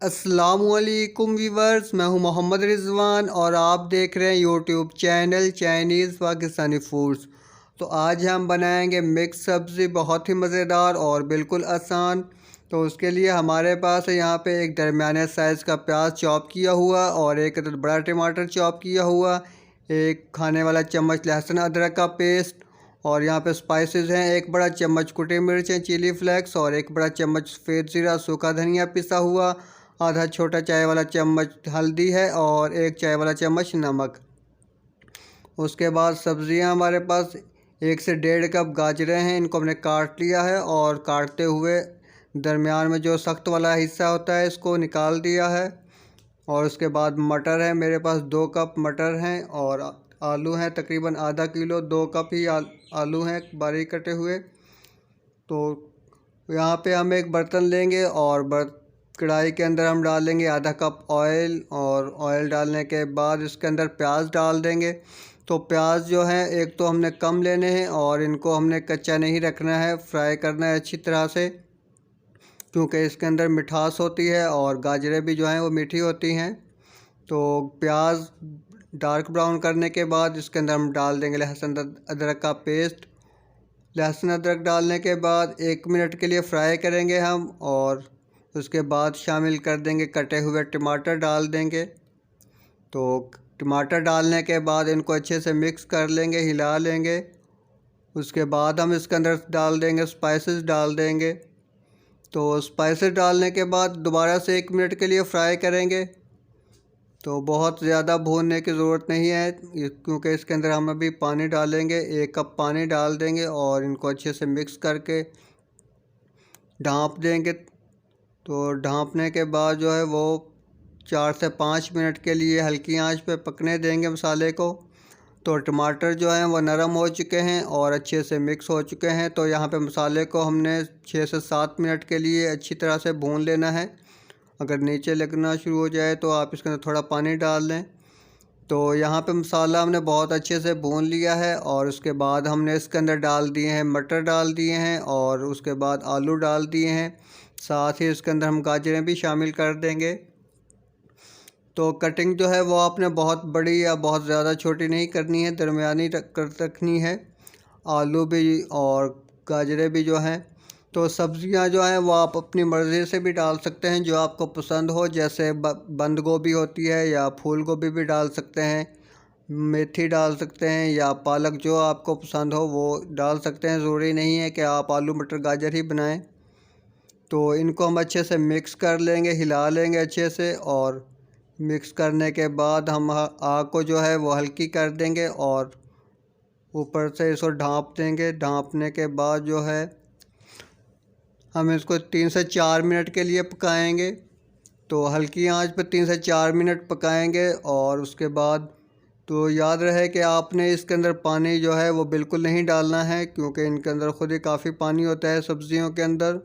अस्सलामुअलैकुम वीवर्स, मैं हूं मोहम्मद रिजवान और आप देख रहे हैं YouTube channel Chinese Pakistani foods. तो आज हम बनाएंगे मिक्स सब्ज़ी, बहुत ही मज़ेदार और बिल्कुल आसान। तो उसके लिए हमारे पास है यहाँ पे एक दरमियाने साइज़ का प्याज चॉप किया हुआ और एक बड़ा टमाटर चॉप किया हुआ, एक खाने वाला चम्मच लहसुन अदरक का पेस्ट, और यहाँ पे स्पाइसेस हैं एक बड़ा चम्मच कुटी मिर्चें चिली फ्लेक्स और एक बड़ा चम्मच सफ़ेद ज़ीरा सूखा धनिया पिसा हुआ, आधा छोटा चाय वाला चम्मच हल्दी है और एक चाय वाला चम्मच नमक। उसके बाद सब्ज़ियाँ हमारे पास 1 से 1.5 कप गाजरें हैं, इनको हमने काट लिया है और काटते हुए दरमियान में जो सख्त वाला हिस्सा होता है इसको निकाल दिया है। और उसके बाद मटर है, मेरे पास 2 कप मटर हैं और आलू हैं तकरीबन आधा किलो, 2 कप ही आलू हैं बारीक कटे हुए। तो यहाँ पे हम एक बर्तन लेंगे और कढ़ाई के अंदर हम डालेंगे आधा कप ऑयल, और ऑयल डालने के बाद इसके अंदर प्याज डाल देंगे। तो प्याज जो है एक तो हमने कम लेने हैं और इनको हमने कच्चा नहीं रखना है, फ्राई करना है अच्छी तरह से, क्योंकि इसके अंदर मिठास होती है और गाजरें भी जो हैं वो मीठी होती हैं। तो प्याज डार्क ब्राउन करने के बाद इसके अंदर हम डाल देंगे लहसुन अदरक का पेस्ट। लहसुन अदरक डालने के बाद 1 मिनट के लिए फ्राई करेंगे हम, और उसके बाद शामिल कर देंगे कटे हुए टमाटर डाल देंगे। तो टमाटर डालने के बाद इनको अच्छे से मिक्स कर लेंगे, हिला लेंगे। उसके बाद हम इसके अंदर डाल देंगे स्पाइसेस डाल देंगे। तो स्पाइसेस डालने के बाद दोबारा से 1 मिनट के लिए फ्राई करेंगे। तो बहुत ज़्यादा भूनने की ज़रूरत नहीं है, क्योंकि इसके अंदर हम अभी पानी डालेंगे, 1 कप पानी डाल देंगे और इनको अच्छे से मिक्स करके ढाँप देंगे। तो ढाँपने के बाद जो है वो 4 से 5 मिनट के लिए हल्की आंच पे पकने देंगे मसाले को। तो टमाटर जो हैं वो नरम हो चुके हैं और अच्छे से मिक्स हो चुके हैं। तो यहाँ पे मसाले को हमने 6 से 7 मिनट के लिए अच्छी तरह से भून लेना है। अगर नीचे लगना शुरू हो जाए तो आप इसके अंदर थोड़ा पानी डाल लें। तो यहाँ पे मसाला हमने बहुत अच्छे से भून लिया है और उसके बाद हमने इसके अंदर डाल दिए हैं मटर डाल दिए हैं और उसके बाद आलू डाल दिए हैं। साथ ही इसके अंदर हम गाजरें भी शामिल कर देंगे। तो कटिंग जो है वो आपने बहुत बड़ी या बहुत ज़्यादा छोटी नहीं करनी है, दरमियानी रखनी है, आलू भी और गाजरें भी जो हैं। तो सब्ज़ियां जो हैं वो आप अपनी मर्ज़ी से भी डाल सकते हैं, जो आपको पसंद हो, जैसे बंद गोभी होती है या फूल गोभी भी डाल सकते हैं, मेथी डाल सकते हैं या पालक, जो आपको पसंद हो वो डाल सकते हैं। ज़रूरी नहीं है कि आप आलू मटर गाजर ही बनाएं। तो इनको हम अच्छे से मिक्स कर लेंगे, हिला लेंगे अच्छे से, और मिक्स करने के बाद हम आग को जो है वो हल्की कर देंगे और ऊपर से इसको ढाँप देंगे। ढाँपने के बाद जो है हम इसको 3 से 4 मिनट के लिए पकाएंगे। तो हल्की आंच पर 3 से 4 मिनट पकाएंगे। और उसके बाद तो याद रहे कि आपने इसके अंदर पानी जो है वो बिल्कुल नहीं डालना है, क्योंकि इनके अंदर खुद ही काफ़ी पानी होता है सब्ज़ियों के अंदर,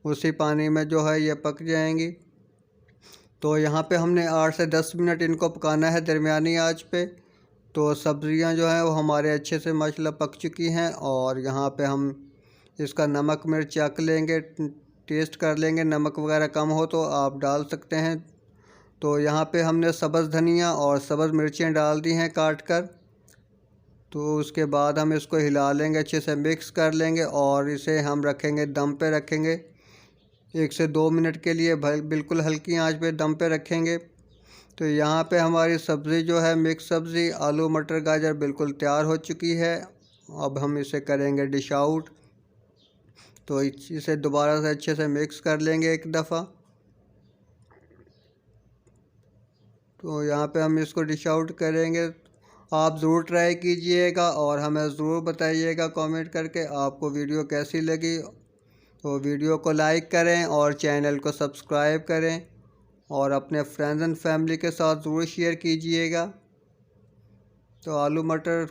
उसी पानी में जो है ये पक जाएंगी। तो यहाँ पे हमने 8 से 10 मिनट इनको पकाना है दरमियानी आंच पे। तो सब्ज़ियाँ जो हैं वो हमारे अच्छे से माशाल्लाह पक चुकी हैं, और यहाँ पे हम इसका नमक मिर्च चख लेंगे, टेस्ट कर लेंगे, नमक वगैरह कम हो तो आप डाल सकते हैं। तो यहाँ पे हमने सब्ज़ धनिया और सब्ज़ मिर्चें डाल दी हैं काट कर। तो उसके बाद हम इसको हिला लेंगे, अच्छे से मिक्स कर लेंगे और इसे हम रखेंगे, दम पे रखेंगे 1 से 2 मिनट के लिए, बिल्कुल हल्की आंच पे दम पे रखेंगे। तो यहाँ पे हमारी सब्ज़ी जो है मिक्स सब्ज़ी आलू मटर गाजर बिल्कुल तैयार हो चुकी है। अब हम इसे करेंगे डिश आउट। तो इसे दोबारा से अच्छे से मिक्स कर लेंगे एक दफ़ा। तो यहाँ पे हम इसको डिश आउट करेंगे। आप ज़रूर ट्राई कीजिएगा और हमें ज़रूर बताइएगा कमेंट करके आपको वीडियो कैसी लगी। तो वीडियो को लाइक करें और चैनल को सब्सक्राइब करें और अपने फ्रेंड्स एंड फैमिली के साथ ज़रूर शेयर कीजिएगा। तो आलू मटर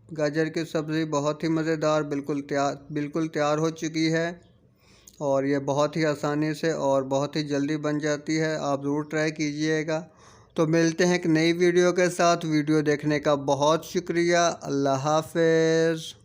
गाजर की सब्ज़ी बहुत ही मज़ेदार बिल्कुल तैयार हो चुकी है, और ये बहुत ही आसानी से और बहुत ही जल्दी बन जाती है। आप ज़रूर ट्राई कीजिएगा। तो मिलते हैं एक नई वीडियो के साथ। वीडियो देखने का बहुत शुक्रिया। अल्लाह हाफ़िज़।